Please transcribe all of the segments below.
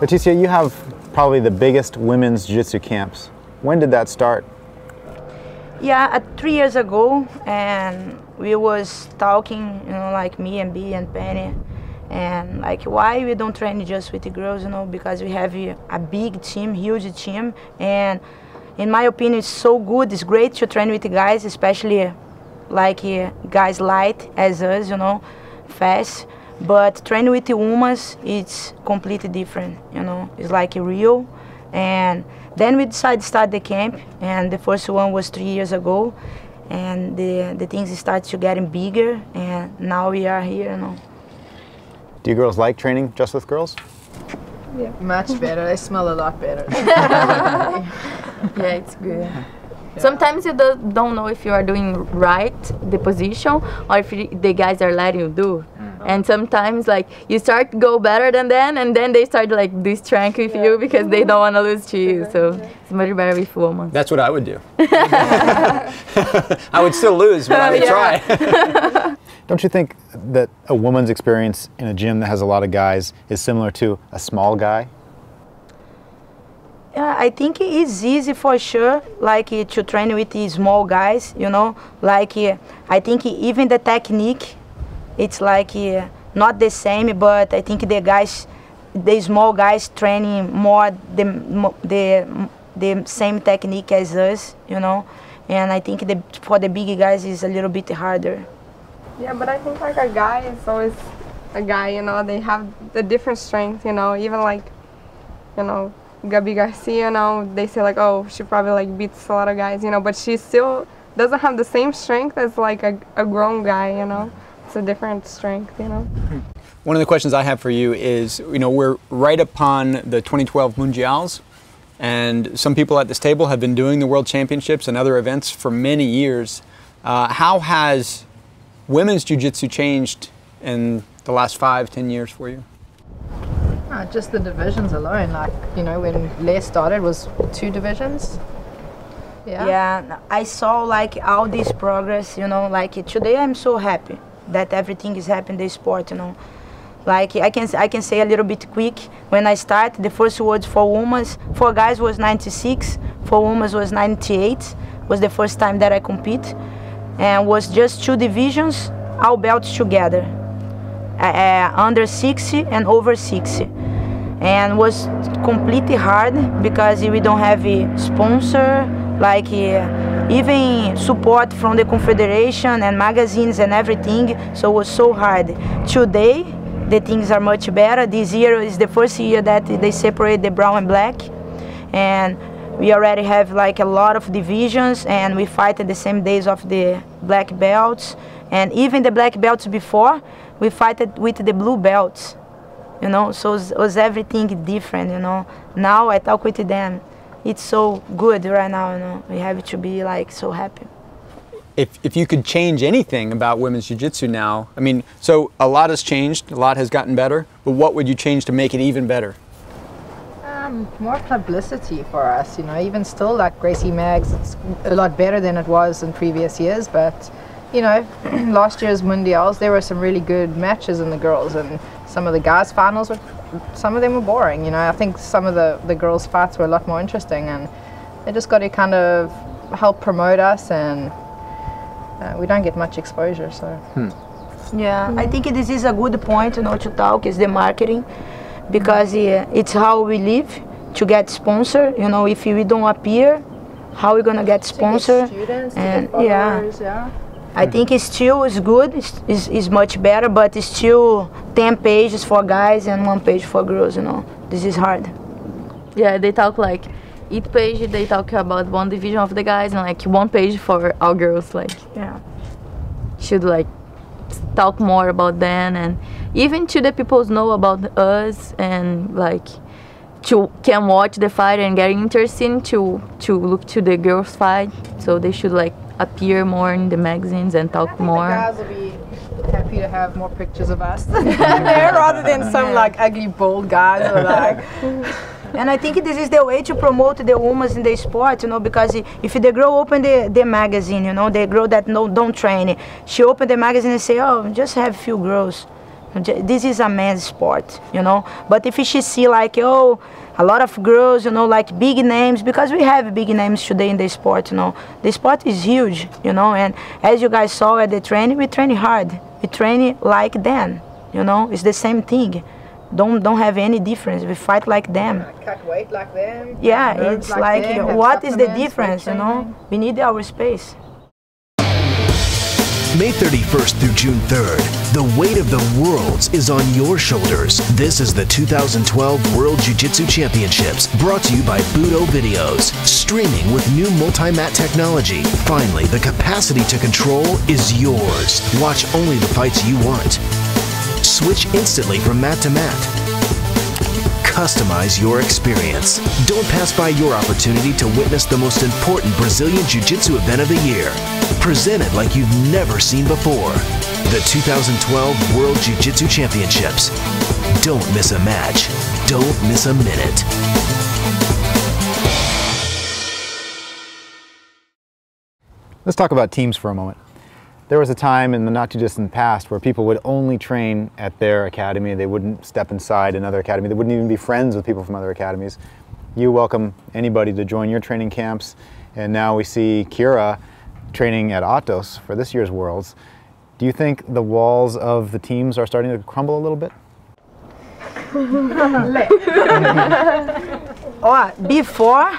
Leticia, you have probably the biggest women's jiu-jitsu camps. When did that start? Yeah, 3 years ago, and we was talking, like me and B and Penny, and like why we don't train just with the girls, because we have a big team, huge team, and in my opinion, it's so good. It's great to train with the guys, especially like guys light as us, fast. But training with the women, it's completely different, It's like real. And then we decided to start the camp, and the first one was 3 years ago, and the things started to getting bigger, and now we are here, Do you girls like training just with girls? Yeah. Much better. They smell a lot better. Yeah, it's good. Yeah. Sometimes you don't know if you are doing right the position or if the guys are letting you do. And sometimes like you start to go better than them, and then they start like do strength with you because they don't want to lose to you. So it's much better with women. That's what I would do. I would still lose, but I would try. Don't you think that a woman's experience in a gym that has a lot of guys is similar to a small guy? Yeah, I think it's easy for sure, like to train with the small guys, Like I think even the technique, it's like not the same, but I think the small guys training more the same technique as us, And I think for the big guys it's a little bit harder. Yeah, but I think like a guy is always a guy, They have the different strength, Even like, Gabi Garcia, they say like, oh, she probably like beats a lot of guys, But she still doesn't have the same strength as like a grown guy, It's a different strength, One of the questions I have for you is, we're right upon the 2012 Mundials, and some people at this table have been doing the World Championships and other events for many years. How has women's jiu-jitsu changed in the last 5-10 years for you? Just the divisions alone, like, when Les started was 2 divisions. Yeah, I saw like all this progress, like today I'm so happy that everything is happening in the sport, Like I can say a little bit quick, when I started, the first words for women, for guys was 96, for women was 98, was the first time that I compete, and was just 2 divisions, all belts together, under 60 and over 60. And was completely hard because we don't have a sponsor, like even support from the confederation and magazines and everything, so it was so hard. Today the things are much better. This year is the first year that they separate the brown and black, and we already have like a lot of divisions, and we fight at the same days of the black belts, and even the black belts before we fight with the blue belts. So it was everything different, Now I talk with them. It's so good right now, We have to be like so happy. If you could change anything about women's jiu-jitsu now, so a lot has changed, a lot has gotten better, but what would you change to make it even better? More publicity for us, even still like Gracie Maggs, it's a lot better than it was in previous years, but last year's Mundials, there were some really good matches in the girls, and some of the guys' finals, some of them were boring, I think some of the girls' fights were a lot more interesting, and they just got to kind of help promote us, and we don't get much exposure, so. Yeah, I think this is a good point, to talk, is the marketing, because it's how we live, to get sponsor, if we don't appear, how are we going to get sponsor? To get students, and to get followers, yeah. I think it still is good, it's much better, but it's still 10 pages for guys and 1 page for girls, This is hard. Yeah, they talk like, each page they talk about 1 division of the guys and like 1 page for our girls, like, yeah. Should like talk more about them, and even to the people know about us, and like can watch the fight and get interested to look to the girls fight, so they should like appear more in the magazines and talk more. The guys will be happy to have more pictures of us there rather than some like ugly bald guys or like. And I think this is the way to promote the women in the sport, because if the girl open the magazine, the girl that don't train, she open the magazine and say, oh, just have few girls, this is a man's sport, you know. But if she see like, oh, a lot of girls, you know, like big names, because we have big names today in the sport, you know. The sport is huge, you know, and as you guys saw at the training, we train hard. We train like them, you know. It's the same thing. Don't have any difference. We fight like them. Cut weight like them. Yeah, it's like them, what is the difference, you know? We need our space. May 31st through June 3rd, the weight of the worlds is on your shoulders. This is the 2012 World Jiu-Jitsu Championships, brought to you by Budo Videos, streaming with new multi-mat technology. Finally, the capacity to control is yours. Watch only the fights you want. Switch instantly from mat to mat. Customize your experience. Don't pass by your opportunity to witness the most important Brazilian Jiu-Jitsu event of the year. Presented like you've never seen before. The 2012 World Jiu-Jitsu Championships. Don't miss a match. Don't miss a minute. Let's talk about teams for a moment. There was a time in the not too distant past where people would only train at their academy. They wouldn't step inside another academy. They wouldn't even be friends with people from other academies. You welcome anybody to join your training camps, and now we see Kira training at Atos for this year's Worlds. Do you think the walls of the teams are starting to crumble a little bit? Before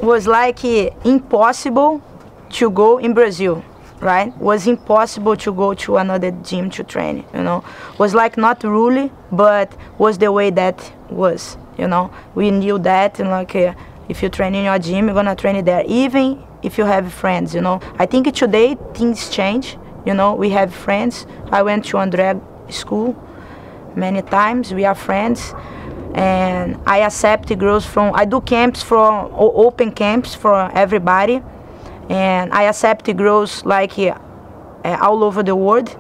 was like impossible to go in Brazil. Right? Was impossible to go to another gym to train, you know. Was like not really, but was the way that was, you know. We knew that, and like if you train in your gym, you're gonna train it there, even if you have friends, you know. I think today things change, you know. We have friends. I went to André school many times. We are friends, and I accept girls from. I do camps from open camps for everybody. And I accept girls like all over the world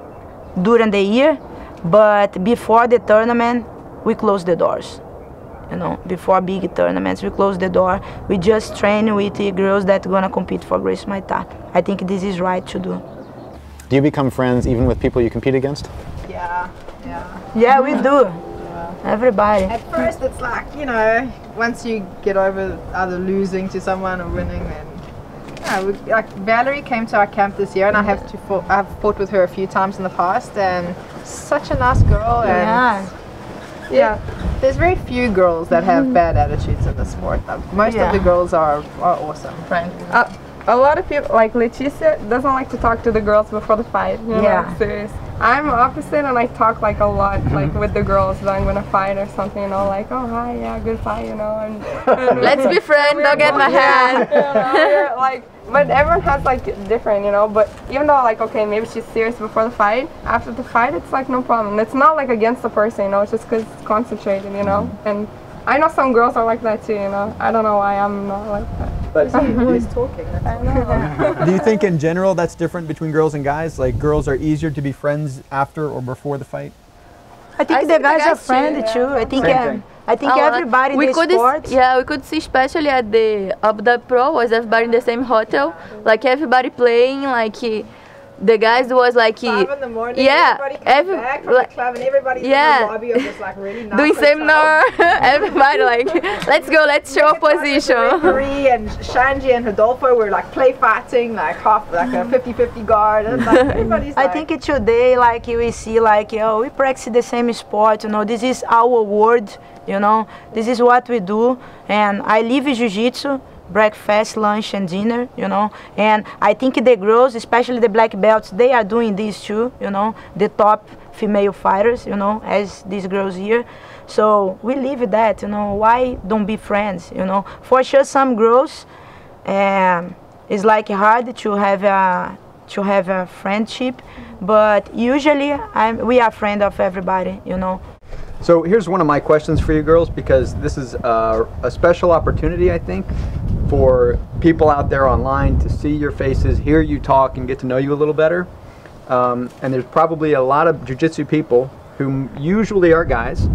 during the year, but before the tournament, we close the doors. You know, before big tournaments, we close the door. We just train with the girls that are gonna compete for Gracie Maita. I think this is right to do. Do you become friends even with people you compete against? Yeah. Yeah, we do. Yeah. Everybody. At first, it's like, you know, once you get over either losing to someone or winning, then. Yeah, like Valerie came to our camp this year, and I've fought with her a few times in the past, and such a nice girl. And yeah, there's very few girls that have bad attitudes in the sport. Most of the girls are awesome. Right. A lot of people, like Leticia, doesn't like to talk to the girls before the fight. You know, serious. I'm opposite, and I talk like a lot, like with the girls that I'm gonna fight or something, you know, like, oh hi, yeah, good fight, you know, and let's be friends, don't get my hand. You know, like, but everyone has like different, you know, but even though like, okay, maybe she's serious before the fight, after the fight, it's like no problem. It's not like against the person, you know, it's just because it's concentrated, you know, and I know some girls are like that too, you know. I don't know why I'm not like that. But he's talking. I know. Do you think in general that's different between girls and guys? Like girls are easier to be friends after or before the fight? I think the guys are friendly too. I think everybody in the sport. Yeah, we could see especially at the Abu Dhabi Pro was everybody in the same hotel, like everybody playing, like the guys was like 5 in the morning, everybody came back from the club, and everybody's in the lobby of this like really nice doing seminar. Everybody like, let's go, let's show up position. Marie and Shanji and Rodolfo were like play fighting, like half like a 50-50 guard. And like everybody's I think today like we see like we practice the same sport. You know, this is our world. You know, this is what we do, and I live jiu-jitsu. Breakfast, lunch, and dinner, you know, and I think the girls, especially the black belts, they are doing this too, you know, the top female fighters, you know, as these girls here. So we live that, you know. Why don't be friends, you know? For sure, some girls, it's like hard to have a friendship, but usually we are friends of everybody, you know. So here's one of my questions for you girls, because this is a special opportunity, I think, for people out there online to see your faces, hear you talk, and get to know you a little better. And there's probably a lot of jiu-jitsu people who usually are guys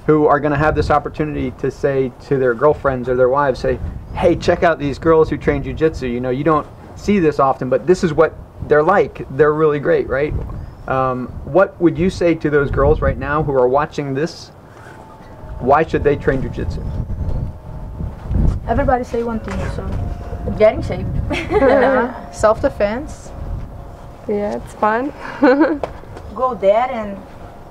who are going to have this opportunity to say to their girlfriends or their wives, say, hey, check out these girls who train jiu-jitsu. You know, you don't see this often, but this is what they're like. They're really great, right? What would you say to those girls right now who are watching this? Why should they train jiu-jitsu? Everybody say one thing, so. Get in shape. Self-defense. Yeah, it's fun. Go there and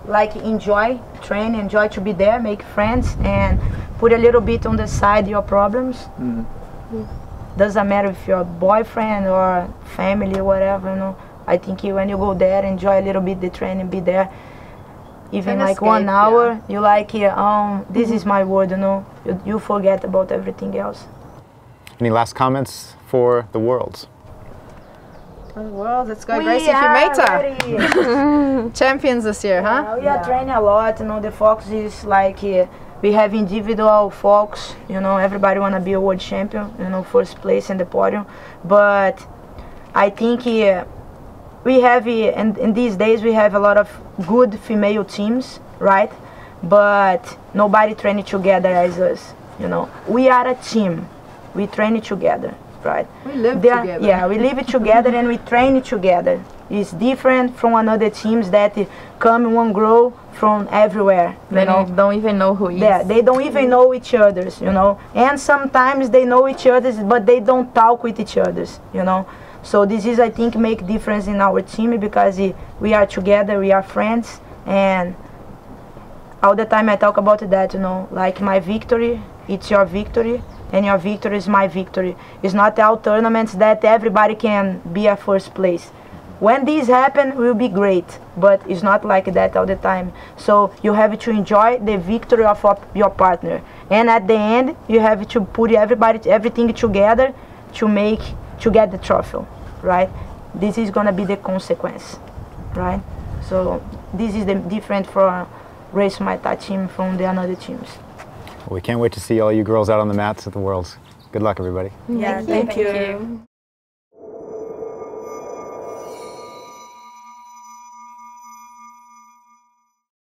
like enjoy, train, enjoy to be there, make friends, and put a little bit on the side your problems. Doesn't matter if you're a boyfriend or family or whatever, you know. I think when you go there, enjoy a little bit the training, be there. Even And like escape, 1 hour, yeah. you like, this is my world, you know. You forget about everything else. Any last comments for the Worlds? Well, let's go, Gracie Fumeta. Champions this year, huh? We are training a lot, you know. The focus is like we have individual focus, you know. Everybody wanna be a world champion, you know, first place in the podium. But I think we have in these days we have a lot of good female teams, right? But nobody training together as us, you know. We are a team. We train together, right? We live together. Yeah, we live together and we train together. It's different from another teams that come and grow from everywhere. You know, don't even know who is. Yeah, they don't even know each other's, you know. And sometimes they know each other's, but they don't talk with each other's, you know. So this is, I think, make difference in our team because we are together, we are friends, and all the time I talk about that, you know, like my victory, it's your victory, and your victory is my victory. It's not all tournaments that everybody can be at first place. When this happen, it will be great, but it's not like that all the time. So you have to enjoy the victory of your partner, and at the end, you have to put everything together to get the trophy, right? This is gonna be the consequence, right? So this is the different for Race Muay Thai team from the other teams. We can't wait to see all you girls out on the mats at the Worlds. Good luck, everybody. Yeah, thank you.